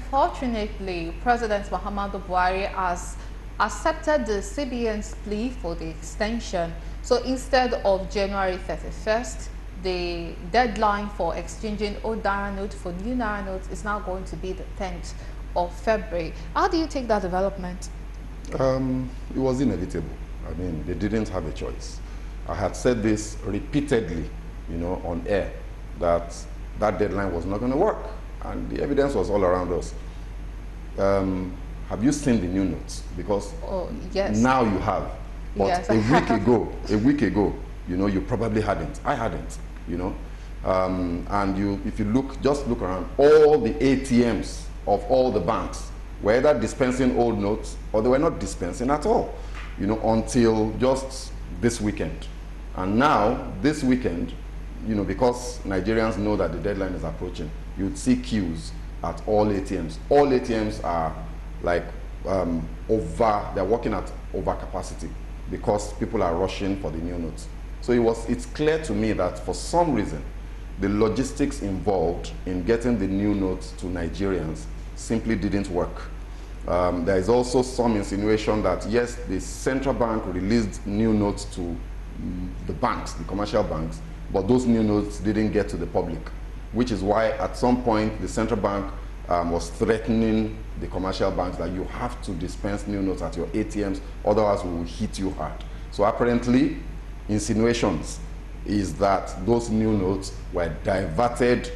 unfortunately, President Muhammadu Buhari has accepted the CBN's plea for the extension. So instead of January 31st, the deadline for exchanging old Naira notes for new Naira notes is now going to be the 10th of February. How do you take that development? It was inevitable. I mean, they didn't have a choice. I had said this repeatedly, on air, that deadline was not going to work, and the evidence was all around us. Have you seen the new notes? Because yes, now you have. But yes, a week ago, you probably hadn't. I hadn't, and if you just look around, all the ATMs of all the banks were either dispensing old notes or they were not dispensing at all, until just this weekend. And now, this weekend, because Nigerians know that the deadline is approaching, you'd see queues at all ATMs. All ATMs are like they're working at over capacity because people are rushing for the new notes. So it's clear to me that for some reason, the logistics involved in getting the new notes to Nigerians simply didn't work. There is also some insinuation that, yes, the central bank released new notes to the banks, the commercial banks, but those new notes didn't get to the public, which is why at some point the central bank was threatening the commercial banks that you have to dispense new notes at your ATMs, otherwise we will hit you hard. So apparently, insinuations is that those new notes were diverted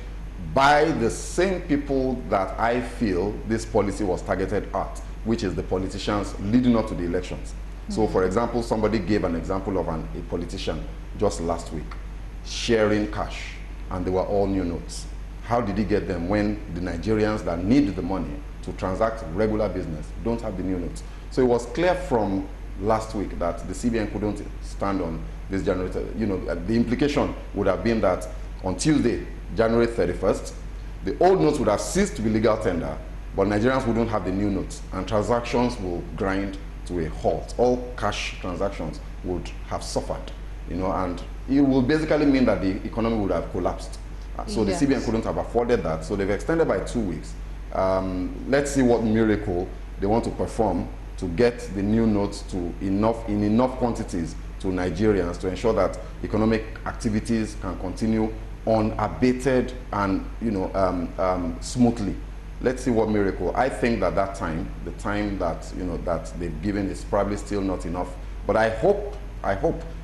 by the same people that I feel this policy was targeted at, which is the politicians leading up to the elections. So for example, somebody gave an example of a politician just last week sharing cash, and they were all new notes. How did he get them when the Nigerians that need the money to transact regular business don't have the new notes? So it was clear from last week that the CBN couldn't stand on this January. The implication would have been that on Tuesday, January 31st, the old notes would have ceased to be legal tender, but Nigerians wouldn't have the new notes, and transactions will grind to a halt. All cash transactions would have suffered, and it will basically mean that the economy would have collapsed. So yes, the CBN couldn't have afforded that, so they've extended by 2 weeks. Let's see what miracle they want to perform to get the new notes in enough quantities to Nigerians to ensure that economic activities can continue unabated and smoothly. Let's see what miracle. I think that the time that that they've given is probably still not enough. But I hope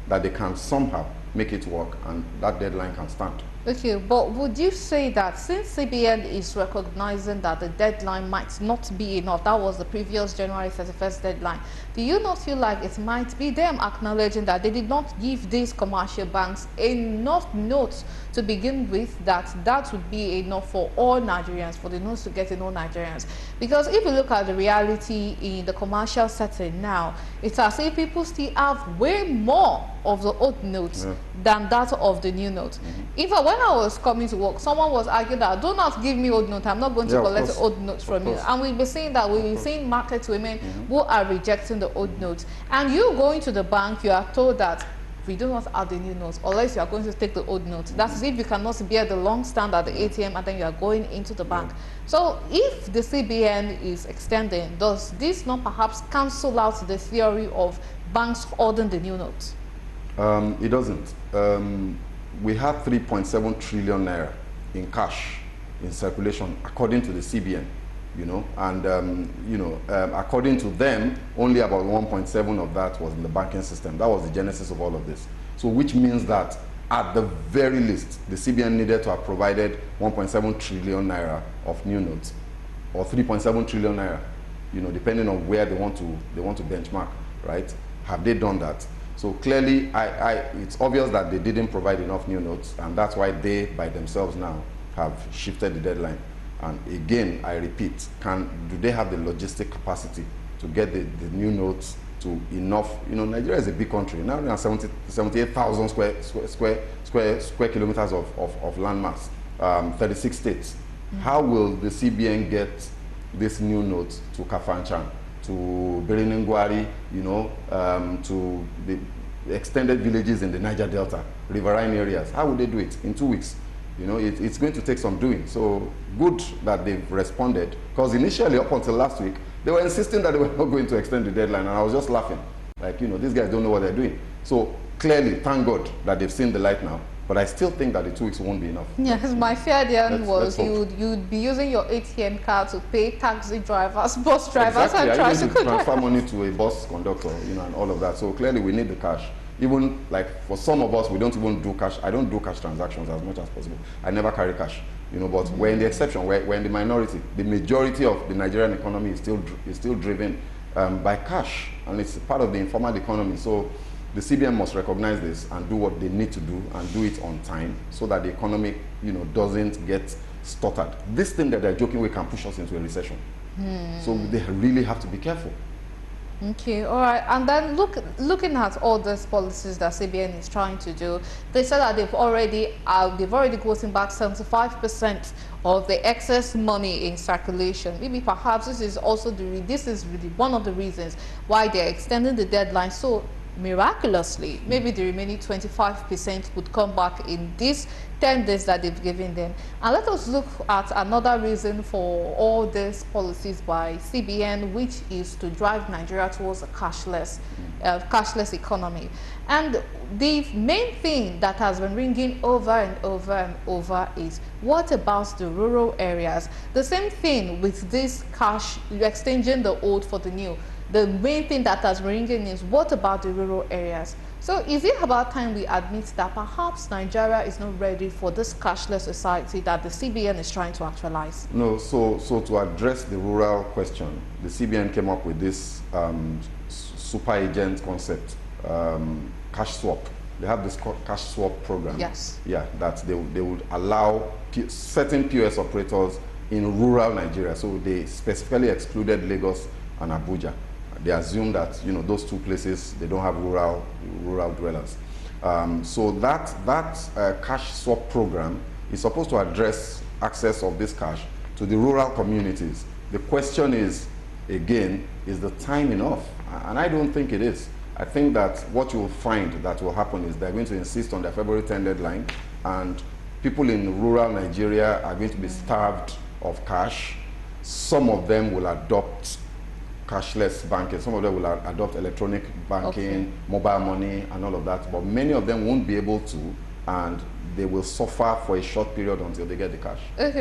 that they can somehow make it work and that deadline can stand. Okay, but would you say that since CBN is recognizing that the deadline might not be enough, that was the previous January 31st deadline, do you not feel like it might be them acknowledging that they did not give these commercial banks enough notes to begin with, that would be enough for all Nigerians, for the notes to get in all Nigerians? Because if you look at the reality in the commercial setting now, it's as if people still have way more of the old notes than that of the new notes. In fact, when I was coming to work, someone was arguing that do not give me old notes, I'm not going to collect old notes from you. And we'll be seeing that, we'll be seeing market women who are rejecting the old notes. And you going to the bank, you are told that we do not have the new notes unless you are going to take the old notes. That's if you cannot bear the long stand at the ATM and then you are going into the bank. So if the CBN is extending, does this not perhaps cancel out the theory of banks holding the new notes? It doesn't. We have 3.7 trillion naira in cash in circulation according to the CBN, and according to them, only about 1.7 of that was in the banking system. That was the genesis of all of this. So which means that at the very least, the CBN needed to have provided 1.7 trillion naira of new notes, or 3.7 trillion naira, depending on where they want to benchmark, right? Have they done that? So clearly, it's obvious that they didn't provide enough new notes, and that's why they, by themselves now, have shifted the deadline. And again, I repeat, do they have the logistic capacity to get the new notes to enough? Nigeria is a big country. Now we have 78,000 square kilometers of landmass, 36 states. How will the CBN get this new notes to Kafanchan, to Biriningwari, to the extended villages in the Niger Delta, riverine areas? How would they do it in 2 weeks? You know, it's going to take some doing. So good that they've responded, because initially, up until last week, they were insisting that they were not going to extend the deadline, and I was just laughing. Like, you know, these guys don't know what they're doing. So clearly, thank God that they've seen the light now. But I still think that the 2 weeks won't be enough. Yes, my fear then was let's you'd be using your ATM card to pay taxi drivers, bus drivers, exactly. and tricycle drivers. Transfer money to a bus conductor, you know, and all of that. So clearly, we need the cash. Even like for some of us, we don't even do cash. I don't do cash transactions as much as possible. I never carry cash, you know. But we're in the exception. We're in the minority. The majority of the Nigerian economy is still driven by cash, and it's part of the informal economy. So the CBN must recognize this and do what they need to do, and do it on time, so that the economy, you know, doesn't get stuttered. This thing that they're joking with can push us into a recession. So they really have to be careful. Okay, all right. And then looking at all these policies that CBN is trying to do, they said that they've already gotten back 75% of the excess money in circulation. Maybe perhaps this is really one of the reasons why they're extending the deadline so miraculously. Maybe the remaining 25% would come back in these 10 days that they've given them. And let us look at another reason for all these policies by CBN, which is to drive Nigeria towards a cashless economy. And the main thing that has been ringing over and over and over is, what about the rural areas? The same thing with this cash, exchanging the old for the new. The main thing that has been ringing is, what about the rural areas? So is it about time we admit that perhaps Nigeria is not ready for this cashless society that the CBN is trying to actualize? No, so to address the rural question, the CBN came up with this super agent concept, cash swap. They have this cash swap program. Yes. Yeah, that they would allow certain POS operators in rural Nigeria. So they specifically excluded Lagos and Abuja. They assume that, you know, those two places, they don't have rural dwellers. So that cash swap program is supposed to address access of this cash to the rural communities. The question is, again, is the time enough? And I don't think it is. I think that what you'll find that will happen is they're going to insist on the February 10 deadline, and people in rural Nigeria are going to be starved of cash. Some of them will adopt cashless banking. Some of them will adopt electronic banking, mobile money, and all of that. But many of them won't be able to, and they will suffer for a short period until they get the cash.